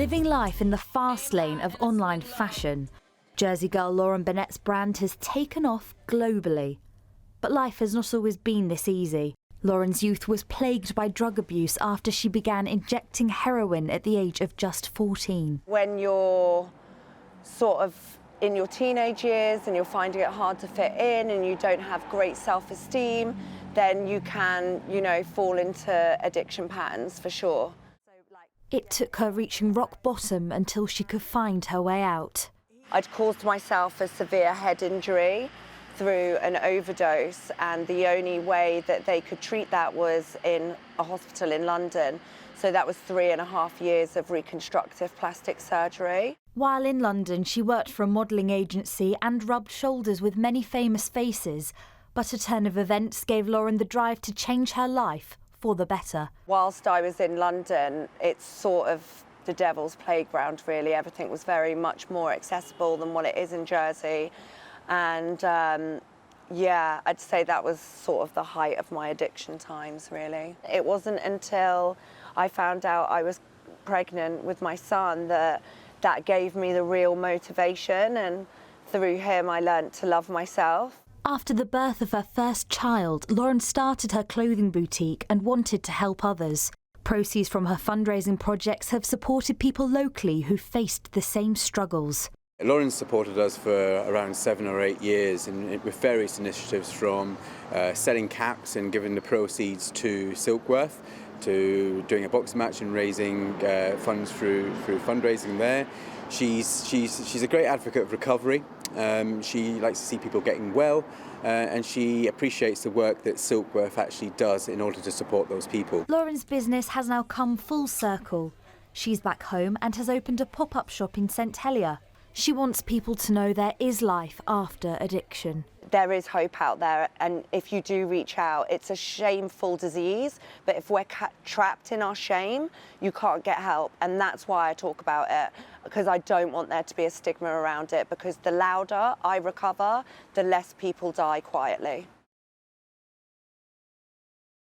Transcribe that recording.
Living life in the fast lane of online fashion, Jersey girl Lauren Burnett's brand has taken off globally. But life has not always been this easy. Lauren's youth was plagued by drug abuse after she began injecting heroin at the age of just 14. When you're sort of in your teenage years and you're finding it hard to fit in and you don't have great self-esteem, then you can, fall into addiction patterns for sure. It took her reaching rock bottom until she could find her way out. I'd caused myself a severe head injury through an overdose, and the only way that they could treat that was in a hospital in London. So that was 3.5 years of reconstructive plastic surgery. While in London, she worked for a modelling agency and rubbed shoulders with many famous faces. But a turn of events gave Lauren the drive to change her life for the better. Whilst I was in London, it's sort of the devil's playground, really. Everything was very much more accessible than what it is in Jersey. And I'd say that was sort of the height of my addiction times, really. It wasn't until I found out I was pregnant with my son that gave me the real motivation, and through him I learnt to love myself. After the birth of her first child, Lauren started her clothing boutique and wanted to help others. Proceeds from her fundraising projects have supported people locally who faced the same struggles. Lauren's supported us for around 7 or 8 years with various initiatives, from selling caps and giving the proceeds to Silkworth, to doing a boxing match and raising funds through fundraising there. She's a great advocate of recovery. She likes to see people getting well, and she appreciates the work that Silkworth actually does in order to support those people. Lauren's business has now come full circle. She's back home and has opened a pop-up shop in St Helier. She wants people to know there is life after addiction. There is hope out there, and if you do reach out, it's a shameful disease, but if we're trapped in our shame, you can't get help, and that's why I talk about it, because I don't want there to be a stigma around it, because the louder I recover, the less people die quietly.